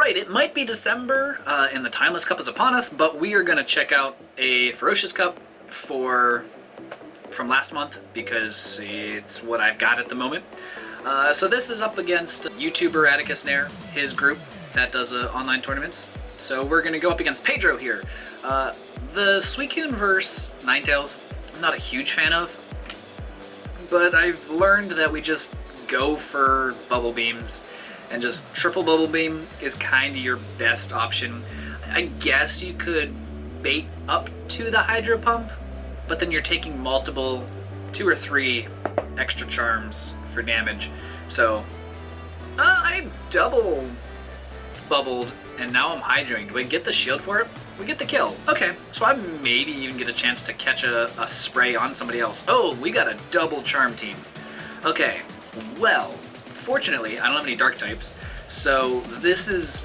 Alright, it might be December and the Timeless Cup is upon us, but we are going to check out a Ferocious Cup from last month because it's what I've got at the moment. So this is up against YouTuber Atticus Nair, his group that does online tournaments. So we're going to go up against Pedro here. The Suicune vs. Ninetales, I'm not a huge fan of, but I've learned that we just go for Bubble Beams. And just triple Bubble Beam is kind of your best option. I guess you could bait up to the Hydro Pump, but then you're taking multiple, 2 or 3 extra charms for damage. So, I double bubbled, and now I'm hydroing. Do I get the shield for it? We get the kill. Okay, so I maybe even get a chance to catch a spray on somebody else. Oh, we got a double charm team. Okay, well, fortunately, I don't have any dark types, so this is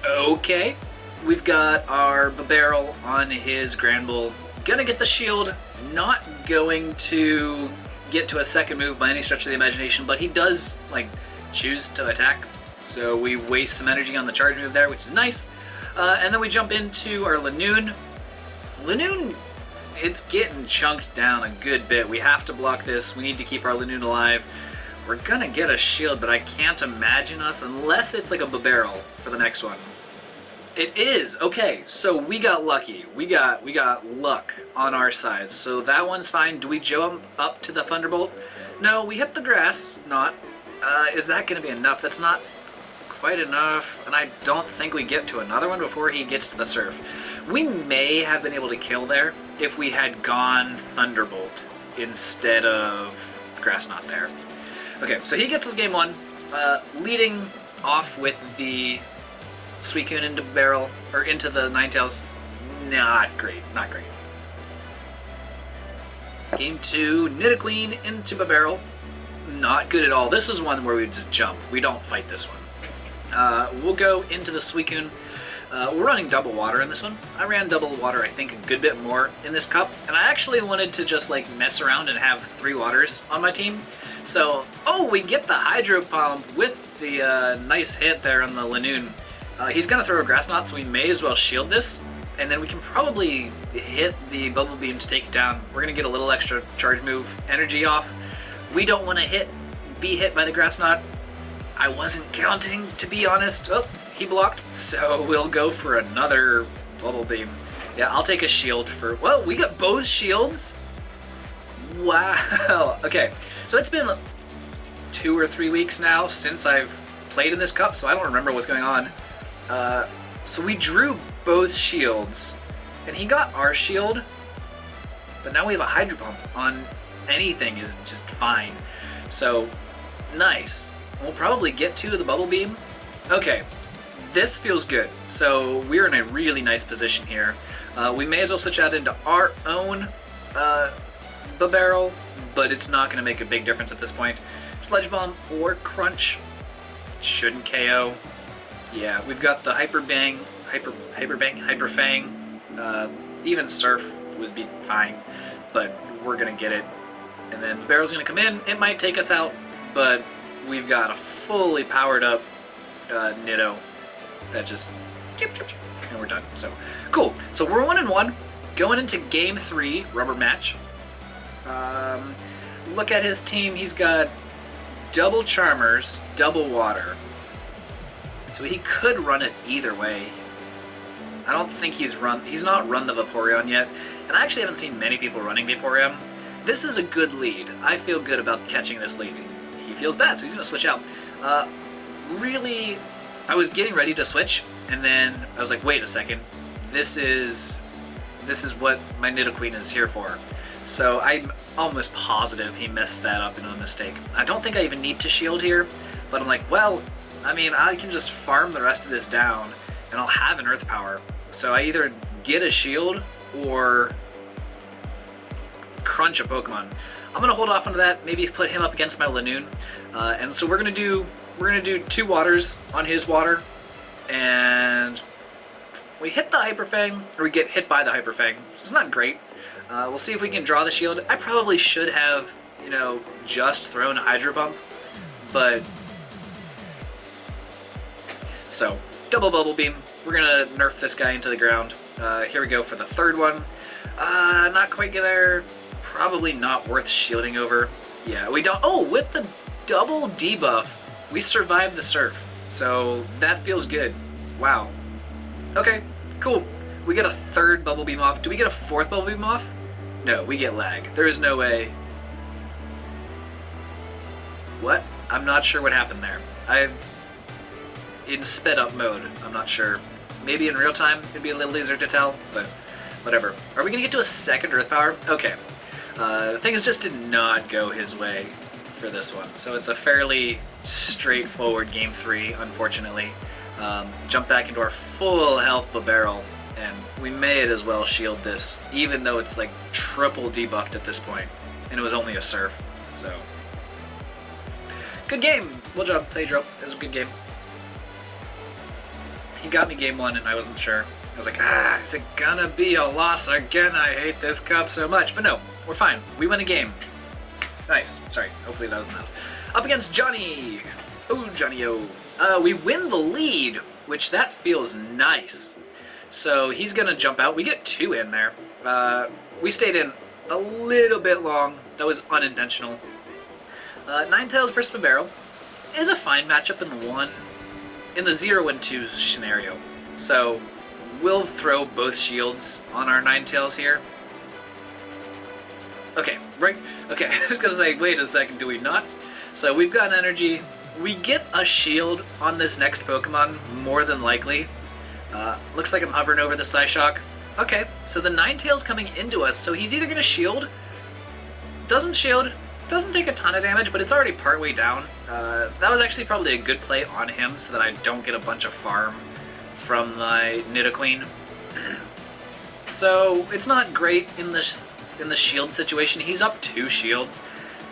okay. We've got our Barrel on his Granbull. Gonna get the shield, not going to get to a second move by any stretch of the imagination, but he does, like, choose to attack, so we waste some energy on the charge move there, which is nice. And then we jump into our Lanoon. Lanoon, it's getting chunked down a good bit. We have to block this. We need to keep our Lanoon alive. We're gonna get a shield, but I can't imagine us unless it's like a Barrel for the next one. It is! Okay, so we got lucky. We got luck on our side, so that one's fine. Do we jump up to the Thunderbolt? No, we hit the grass. Not. Is that gonna be enough? That's not quite enough, and I don't think we get to another one before he gets to the Surf. We may have been able to kill there if we had gone Thunderbolt instead of Grass Knot there. Okay, so he gets his game 1, leading off with the Suicune into Barrel, or into the Ninetales. Not great, not great. Game 2, Nidoqueen into Barrel. Not good at all. This is one where we just jump. We don't fight this one. We'll go into the Suicune. We're running double water in this one. I ran double water, I think, a good bit more in this cup, and I actually wanted to just like mess around and have 3 waters on my team. So, oh, we get the Hydro Pump with the nice hit there on the Lanoon. He's going to throw a Grass Knot, so we may as well shield this, and then we can probably hit the Bubble Beam to take it down. We're going to get a little extra charge move energy off. We don't want to be hit by the Grass Knot. I wasn't counting, to be honest. Oh, he blocked, so we'll go for another Bubble Beam. Yeah, I'll take a shield for... Well, we got both shields? Wow. Okay, so it's been 2 or 3 weeks now since I've played in this cup, so I don't remember what's going on. So we drew both shields, and he got our shield, but now we have a Hydro Pump on anything is just fine. So, nice. We'll probably get to the Bubble Beam. Okay, this feels good. So we're in a really nice position here. We may as well switch out into our own Barrel, but it's not going to make a big difference at this point. Sledge Bomb or Crunch shouldn't KO. Yeah, we've got the Hyper Fang. Even Surf would be fine, but we're going to get it. And then the Barrel's going to come in. It might take us out, but we've got a fully powered up Nido that just... And we're done. So, cool. So we're 1-1. Going into Game 3, rubber match. Look at his team. He's got double Charmers, double Water. So he could run it either way. I don't think he's not run the Vaporeon yet, and I actually haven't seen many people running Vaporeon. This is a good lead. I feel good about catching this lead. He feels bad, so he's going to switch out. Really, I was getting ready to switch, and then I was like, wait a second. This is what my Nidoqueen is here for. So I'm almost positive he messed that up in a mistake. I don't think I even need to shield here, but I'm like, well, I mean, I can just farm the rest of this down, and I'll have an Earth Power. So I either get a shield or crunch a Pokemon. I'm gonna hold off on that. Maybe put him up against my Lanoon, and so we're gonna do 2 waters on his water, and we hit the Hyper Fang, or we get hit by the Hyper Fang. So it's not great. We'll see if we can draw the shield. I probably should have, just thrown a Hydro Pump, but so Double Bubble Beam. We're gonna nerf this guy into the ground. Here we go for the third one. Not quite there. Probably not worth shielding over. Yeah, we don't. Oh, with the double debuff, we survived the surf. So that feels good. Wow. Okay, cool. We get a third Bubble Beam off. Do we get a fourth Bubble Beam off? No, we get lag. There is no way. What? I'm not sure what happened there. In sped up mode, I'm not sure. Maybe in real time, it'd be a little easier to tell, but whatever. Are we gonna get to a second Earth Power? Okay. Things just did not go his way for this one, so it's a fairly straightforward game 3, unfortunately. Jump back into our full health barrel, and we may as well shield this, even though it's like triple debuffed at this point, and it was only a surf, so. Good game! Well job, Pedro. It was a good game. He got me game 1 and I wasn't sure. I was like, is it gonna be a loss again? I hate this cup so much. But no, we're fine. We win a game. Nice. Sorry, hopefully that wasn't loud. Up against Johnny! Oh, Johnny-o. We win the lead, which that feels nice. So he's gonna jump out. We get 2 in there. We stayed in a little bit long. That was unintentional. Ninetales versus Barrel is a fine matchup in the 0 and 2 scenario. So we'll throw both shields on our Ninetales here. Okay, right. Okay, I was gonna say, wait a second, do we not? So we've got energy. We get a shield on this next Pokemon, more than likely. Looks like I'm hovering over the Psyshock. Okay, so the Ninetales coming into us, so he's either gonna shield, doesn't shield, doesn't take a ton of damage, but it's already partway down. That was actually probably a good play on him so that I don't get a bunch of farm from my Nidoqueen. So it's not great in the shield situation. He's up 2 shields.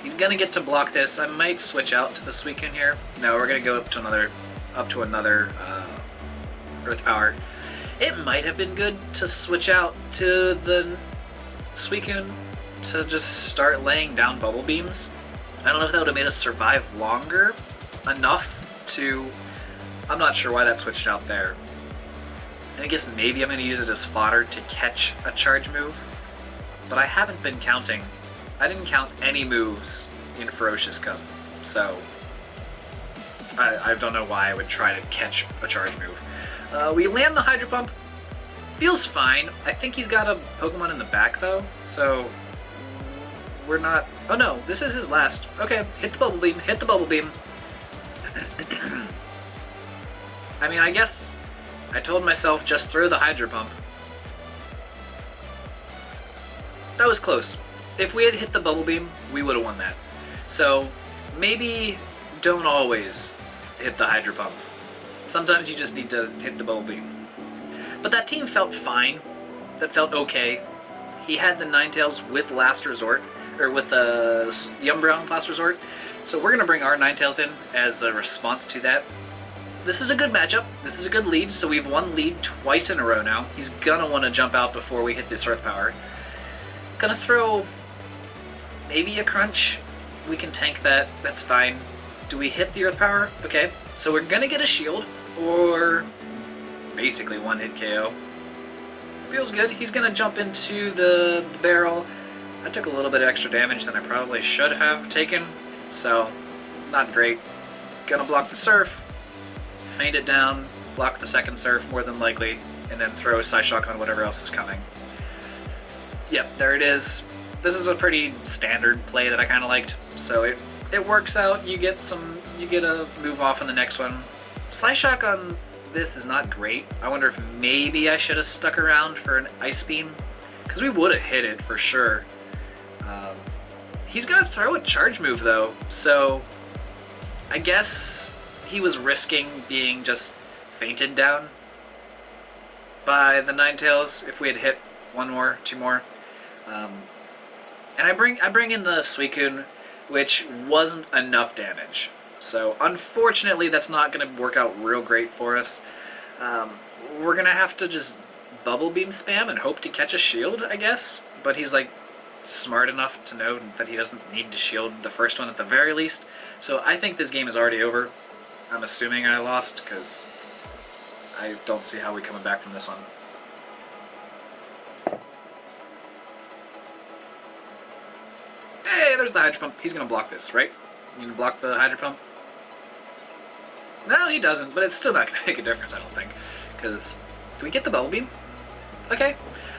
He's gonna get to block this. I might switch out to the Suicune here. No, we're gonna go up to another Earth Power. It might have been good to switch out to the Suicune to just start laying down Bubble Beams. I don't know if that would have made us survive longer enough to... I'm not sure why that switched out there. And I guess maybe I'm going to use it as fodder to catch a charge move. But I haven't been counting. I didn't count any moves in Ferocious Cup, so I don't know why I would try to catch a charge move. We land the Hydro Pump. Feels fine. I think he's got a Pokemon in the back though, so we're not... Oh no, this is his last. Okay, hit the Bubble Beam, hit the Bubble Beam. I mean, I guess I told myself just throw the Hydro Pump. That was close. If we had hit the Bubble Beam, we would have won that. So maybe don't always hit the Hydro Pump. Sometimes you just need to hit the Bubble Beam. But that team felt fine. That felt okay. He had the Ninetales with Last Resort, or with the Umbreon Last Resort. So we're going to bring our Ninetales in as a response to that. This is a good matchup. This is a good lead. So we've won lead twice in a row now. He's going to want to jump out before we hit this Earth Power. Gonna throw maybe a Crunch. We can tank that. That's fine. Do we hit the Earth Power? Okay. So we're gonna get a shield, or basically one hit KO. Feels good. He's gonna jump into the barrel. I took a little bit of extra damage than I probably should have taken, so not great. Gonna block the Surf, feint it down, block the second Surf more than likely, and then throw a Psyshock on whatever else is coming. Yep, there it is. This is a pretty standard play that I kind of liked, so it works out. You get a move off on the next one. Psyshock on this is not great. I wonder if maybe I should have stuck around for an Ice Beam, because we would have hit it for sure. He's gonna throw a charge move though, so I guess he was risking being just feinted down by the Ninetales if we had hit one more, two more. And I bring in the Suicune, which wasn't enough damage. So unfortunately, that's not going to work out real great for us. We're going to have to just Bubble Beam spam and hope to catch a shield, I guess. But he's like smart enough to know that he doesn't need to shield the first one at the very least. So I think this game is already over. I'm assuming I lost because I don't see how we're coming back from this one. Hey, there's the Hydro Pump. He's going to block this, right? You can block the Hydro Pump? No, he doesn't, but it's still not going to make a difference, I don't think. Because, do we get the Bubble Beam? Okay.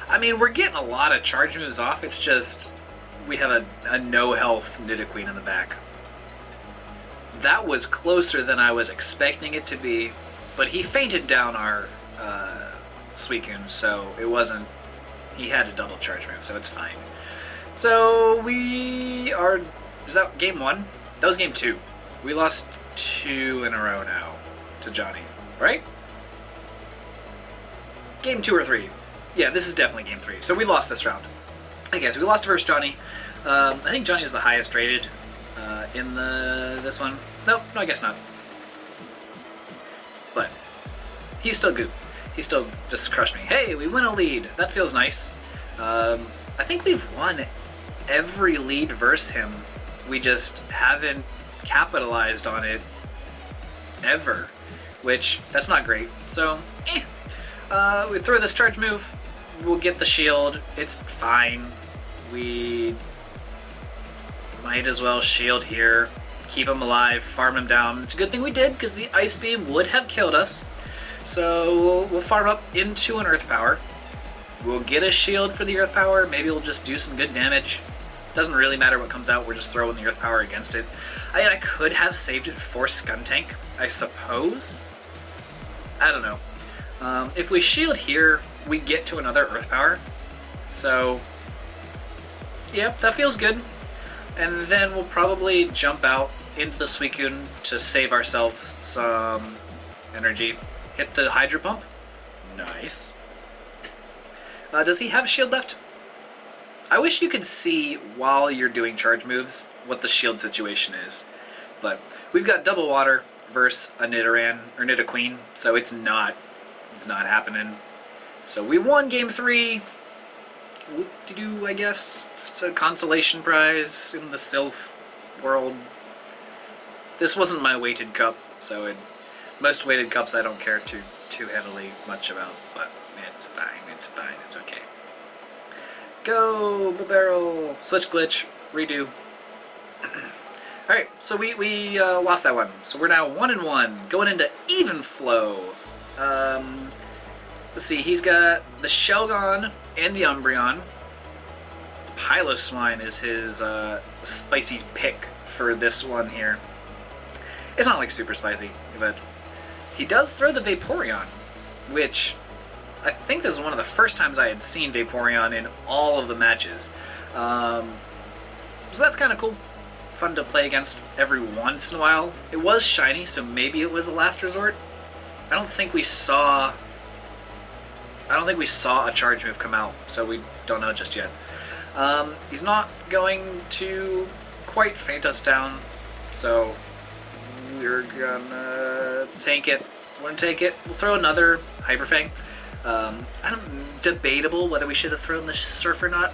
I mean, we're getting a lot of charge moves off. It's just, we have a no-health Nidoqueen in the back. That was closer than I was expecting it to be, but he fainted down our Suicune, so it wasn't... He had a double charge move, so it's fine. So we are... Is that game 1? That was game 2. We lost 2 in a row now to Johnny, right? Game 2 or 3. Yeah, this is definitely game 3. So we lost this round. Okay, so we lost versus Johnny. I think Johnny is the highest rated in this one. Nope, no, I guess not. But he's still good. He still just crushed me. Hey, we win a lead. That feels nice. I think we've won every lead versus him. We just haven't capitalized on it ever, which that's not great. So, we throw this charge move. We'll get the shield. It's fine. We might as well shield here. Keep him alive. Farm him down. It's a good thing we did because the Ice Beam would have killed us. So we'll farm up into an Earth Power. We'll get a shield for the Earth Power. Maybe we'll just do some good damage. Doesn't really matter what comes out. We're just throwing the Earth Power against it. I mean, I could have saved it for Skuntank, I suppose. I don't know. If we shield here, we get to another Earth Power. So, yep, that feels good. And then we'll probably jump out into the Suicune to save ourselves some energy. Hit the Hydro Pump. Nice. Does he have a shield left? I wish you could see while you're doing charge moves what the shield situation is. But we've got double water versus a Nidoran or Nidoqueen, so it's not happening. So we won game 3. Whoop-de-doo, I guess. It's a consolation prize in the Sylph world. This wasn't my weighted cup, so most weighted cups I don't care too heavily much about, but it's fine, it's okay. Go, barrel, switch glitch, redo. Alright, so we lost that one. So we're now 1-1, going into even flow. Let's see, he's got the Shelgon and the Umbreon. Piloswine is his spicy pick for this one here. It's not like super spicy, but he does throw the Vaporeon, which I think this is one of the first times I had seen Vaporeon in all of the matches. So that's kind of cool. Fun to play against every once in a while. It was shiny, so maybe it was a last resort. I don't think we saw a charge move come out, so we don't know just yet. He's not going to quite faint us down, so we're gonna tank it. We're gonna take it. We'll throw another Hyper Fang. Debatable whether we should have thrown the Surf or not.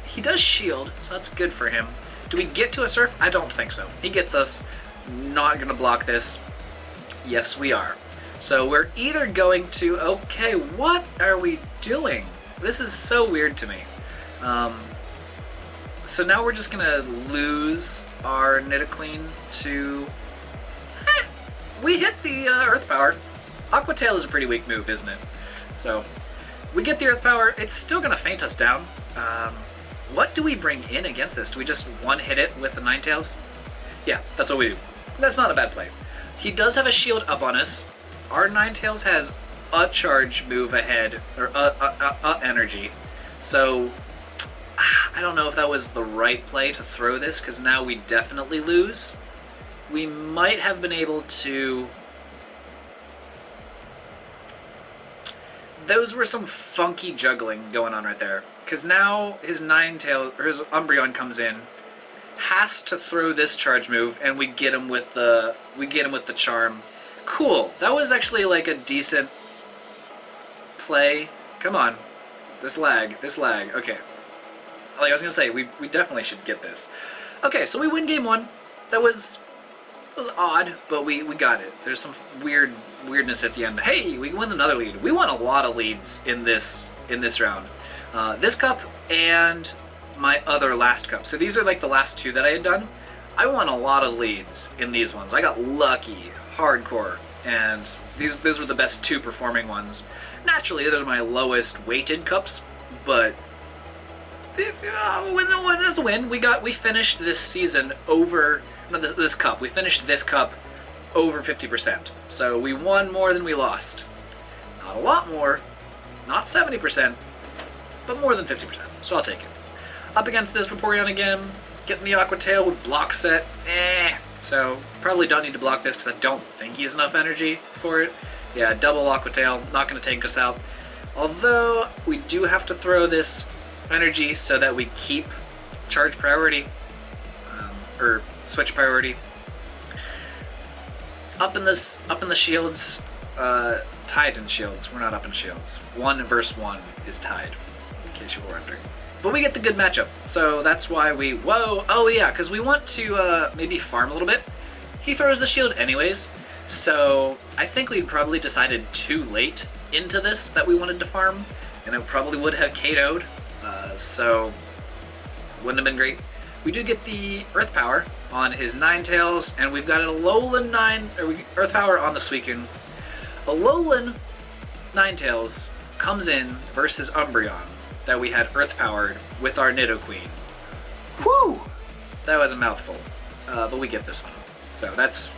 He does shield, so that's good for him. Do we get to a Surf? I don't think so. He gets us. Not gonna block this. Yes, we are. So we're either going to... Okay, what are we doing? This is so weird to me. So now we're just gonna lose our Nidoqueen to... we hit the Earth Power. Aqua Tail is a pretty weak move, isn't it? So we get the Earth Power. It's still gonna faint us down. What do we bring in against this? Do we just one-hit it with the Ninetales? Yeah, that's what we do. That's not a bad play. He does have a shield up on us. Our Ninetales has a charge move ahead, or energy. So I don't know if that was the right play to throw this, because now we definitely lose. We might have been able to... Those were some funky juggling going on right there. Because now his Ninetales, or his Umbreon comes in, has to throw this charge move, and we get him with the charm. Cool. That was actually like a decent play. Come on. This lag. Okay. Like I was gonna say, we definitely should get this. Okay, so we win game 1. That was It was odd, but we got it. There's some weirdness at the end. Hey, we won another lead. We won a lot of leads in this round. This cup and my other last cup. So these are like the last two that I had done. I won a lot of leads in these ones. I got lucky, hardcore, and those were the best two performing ones. Naturally, they're my lowest weighted cups, but win is a win. We finished this season over this cup. We finished this cup over 50%. So we won more than we lost. Not a lot more, not 70%, but more than 50%. So I'll take it. Up against this Vaporeon again, getting the Aqua Tail with block set. So probably don't need to block this because I don't think he has enough energy for it. Yeah, double Aqua Tail, not going to take us out. Although we do have to throw this energy so that we keep charge priority, or switch priority. Up in the shields, tied in shields. We're not up in shields. 1 versus 1 is tied, in case you were wondering. But we get the good matchup, so that's why oh yeah, because we want to maybe farm a little bit. He throws the shield anyways, so I think we probably decided too late into this that we wanted to farm, and it probably would have KO'd, so wouldn't have been great. We do get the Earth Power on his Ninetales, and we've got a Alolan Earth Power on the Suicune. Alolan Ninetales comes in versus Umbreon that we had Earth Powered with our Nidoqueen. Woo! That was a mouthful, but we get this one. So that's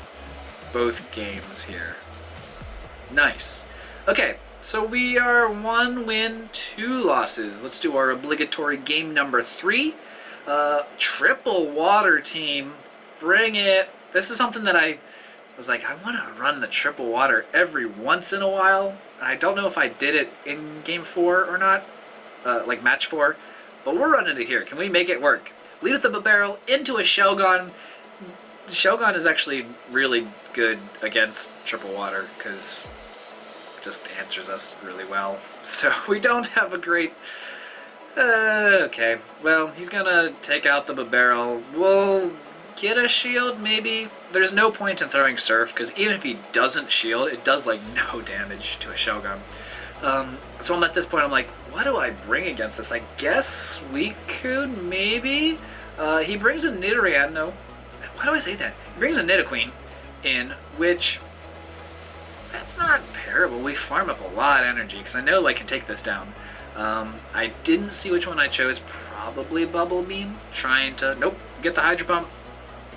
both games here. Nice. Okay, so we are 1 win, 2 losses. Let's do our obligatory game number 3. Triple water team. Bring it. This is something that I was like, I want to run the triple water every once in a while. I don't know if I did it in game 4 or not, like match 4, but we're running it here. Can we make it work? Lead with the barrel into a Shogun. Shogun is actually really good against triple water because it just answers us really well. So we don't have a great... okay, well, he's gonna take out the barrel. We'll get a shield, maybe. There's no point in throwing Surf, because even if he doesn't shield, it does, like, no damage to a Shogun. So I'm at this point, I'm like, what do I bring against this? I guess Suicune, maybe? He brings a Nidoran, no. Why do I say that? He brings a Nidoqueen in, which... that's not terrible. We farm up a lot of energy, because I know I can take this down. I didn't see which one I chose. Probably Bubble Beam. Trying to... nope. Get the Hydro Pump.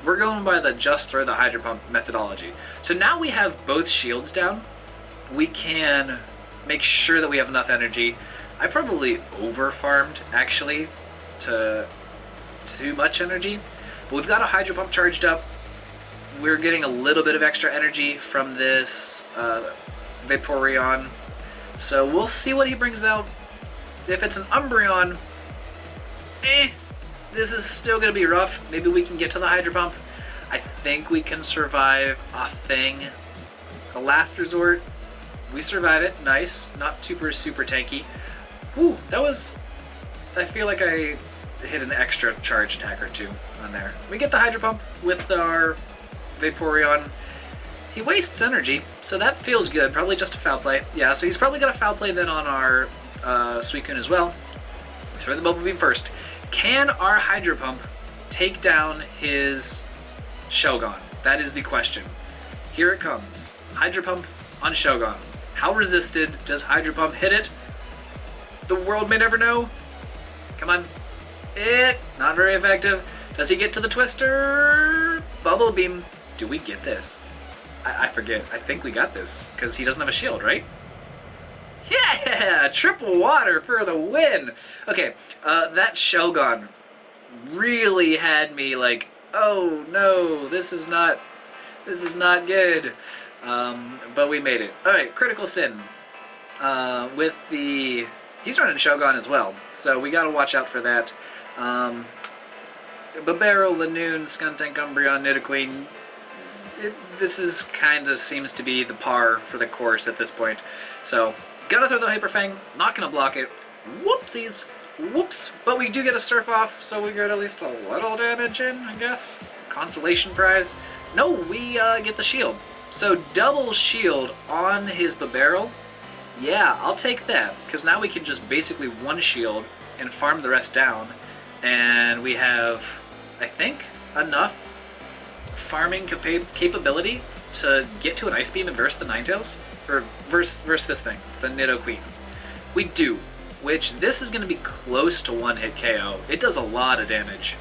We're going by the just throw the Hydro Pump methodology. So now we have both shields down. We can make sure that we have enough energy. I probably over-farmed, actually, to too much energy. But we've got a Hydro Pump charged up. We're getting a little bit of extra energy from this Vaporeon. So we'll see what he brings out. If it's an Umbreon, this is still going to be rough. Maybe we can get to the Hydro Pump. I think we can survive a thing. A last resort. We survive it. Nice. Not super tanky. Whew, that was... I feel like I hit an extra charge attack or two on there. We get the Hydro Pump with our Vaporeon. He wastes energy, so that feels good. Probably just a foul play. Yeah, so he's probably got a foul play then on our Suicune as well. Throw the Bubble Beam first. Can our Hydro Pump take down his Shogun? That is the question. Here it comes. Hydro Pump on Shogun. How resisted does Hydro Pump hit it? The world may never know. Come on. Not very effective. Does he get to the Twister? Bubble Beam. Do we get this? I forget. I think we got this because he doesn't have a shield, right? Yeah! Triple water for the win! Okay, that Shogun really had me like, oh no, this is not good. But we made it. Alright, Critical Sin. With the... he's running Shogun as well, so we gotta watch out for that. Babero, Lanoon, Skuntank, Umbreon, Nidoqueen. This is kinda seems to be the par for the course at this point. So, gotta throw the Hyper Fang, not gonna block it. Whoopsies! Whoops! But we do get a Surf off, so we get at least a little damage in, I guess. Consolation prize. No, we get the shield. So double shield on his barrel. Yeah, I'll take that, because now we can just basically one shield and farm the rest down. And we have, I think, enough farming capability to get to an Ice Beam and verse the Ninetales? Or verse this thing, the Nido Queen. We do, which this is going to be close to one-hit KO. It does a lot of damage.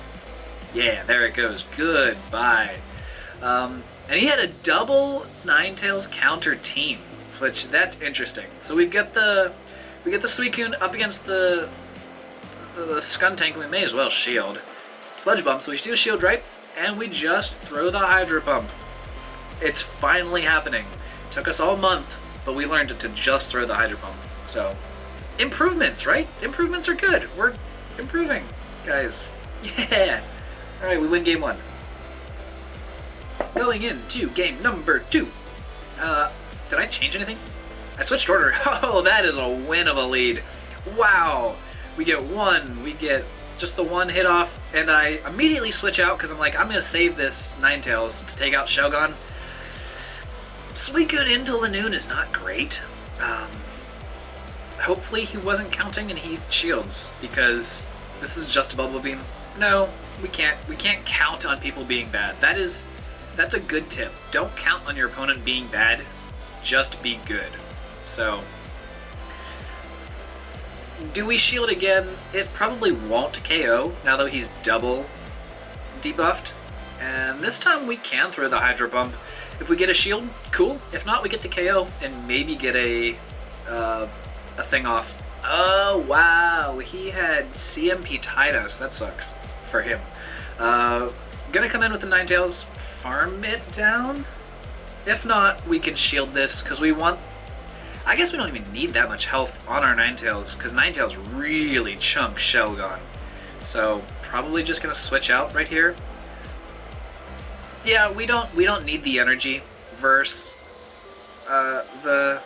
Yeah, there it goes. Goodbye. And he had a double Ninetales counter team, which that's interesting. So we get the Suicune up against the Skuntank. We may as well shield. Sludge Bomb, so we do shield right, and we just throw the Hydro Pump. It's finally happening. Took us all month, but we learned to just throw the Hydro Pump. So, improvements, right? Improvements are good. We're improving, guys. Yeah. All right, we win game 1. Going into game number 2. Did I change anything? I switched order. Oh, that is a win of a lead. Wow. We get 1. We get just the 1 hit off, and I immediately switch out because I'm like, I'm going to save this Ninetales to take out Shogun. Suicune into Lanoon is not great. Hopefully he wasn't counting and he shields, because this is just a Bubble Beam. No, we can't count on people being bad. That's a good tip. Don't count on your opponent being bad, just be good. So, do we shield again? It probably won't KO, now that he's double debuffed. And this time we can throw the Hydro Pump. If we get a shield, cool. If not, we get the KO and maybe get a thing off. Oh, wow. He had CMP Tidus. That sucks for him. Gonna come in with the Ninetales, farm it down. If not, we can shield this because we want... I guess we don't even need that much health on our Ninetales because Ninetales really chunk Shelgon. So probably just gonna switch out right here. Yeah, we don't need the energy versus the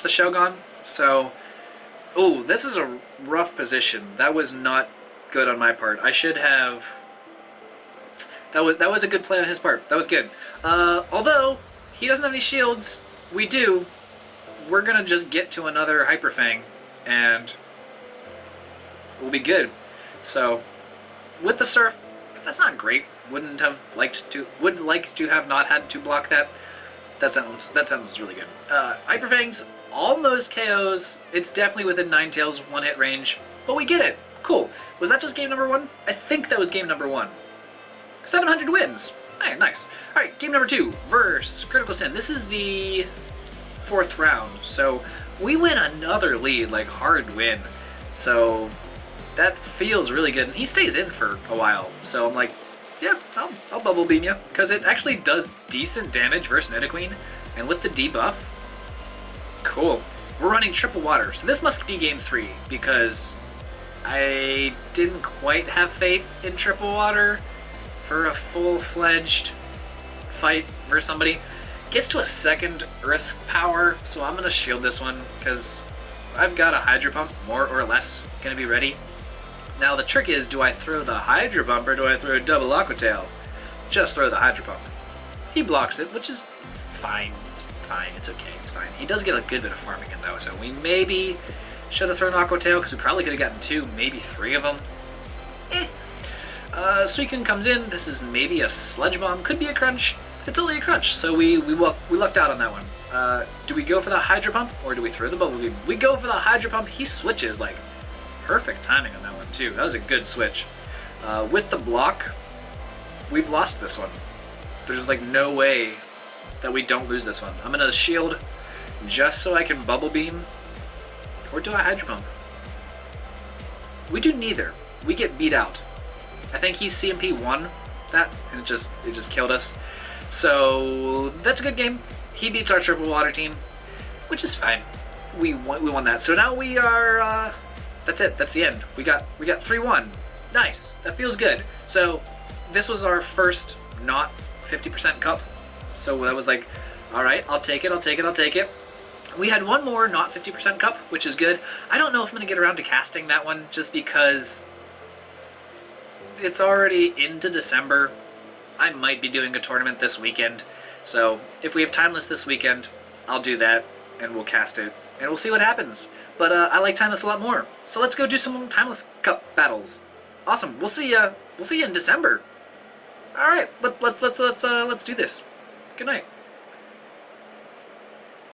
Shogun. So, ooh, this is a rough position. That was not good on my part. I should have. That was a good play on his part. That was good. Although he doesn't have any shields, we do. We're gonna just get to another Hyper Fang, and we'll be good. So, with the Surf, that's not great. Would like to have not had to block that. That sounds really good. Hyper Fangs, almost KOs. It's definitely within Ninetales' one-hit range, but we get it. Cool. Was that just game number 1? I think that was game number 1. 700 wins. Hey, nice. All right, game number 2 versus Critical Sin. This is the 4th round, so we win another lead, like hard win. So that feels really good, and he stays in for a while. So I'm like, yeah, I'll Bubble Beam you, because it actually does decent damage versus Nidoqueen, and with the debuff, cool. We're running Triple Water, so this must be game 3, because I didn't quite have faith in Triple Water for a full-fledged fight versus somebody. Gets to a 2nd Earth Power, so I'm going to shield this one, because I've got a Hydro Pump, more or less, going to be ready. Now the trick is, do I throw the Hydro Pump or do I throw a double Aqua Tail? Just throw the Hydro Pump. He blocks it, which is fine. It's fine. It's okay. It's fine. He does get a good bit of farming in though, so we maybe should have thrown Aqua Tail because we probably could have gotten 2, maybe 3 of them. Suicune comes in. This is maybe a Sludge Bomb. Could be a Crunch. It's only a Crunch, so we lucked out on that one. Do we go for the Hydro Pump or do we throw the Bubble Beam? We go for the Hydro Pump. He switches like perfect timing on that one too. That was a good switch. With the block, we've lost this one. There's like no way that we don't lose this one. I'm gonna shield just so I can Bubble Beam, or do I Hydro Pump? We do neither. We get beat out. I think he CMP won that, and it just killed us. So that's a good game. He beats our Triple Water team, which is fine. We won that. So now we are. That's it. That's the end. We got 3-1. Nice. That feels good. So this was our first not 50% cup. So that was like, all right, I'll take it. I'll take it. I'll take it. We had one more not 50% cup, which is good. I don't know if I'm gonna get around to casting that one just because it's already into December. I might be doing a tournament this weekend. So if we have Timeless this weekend, I'll do that, and we'll cast it, and we'll see what happens. But I like Timeless a lot more. So let's go do some Timeless Cup battles. Awesome. We'll see you in December. All right. Let's do this. Good night.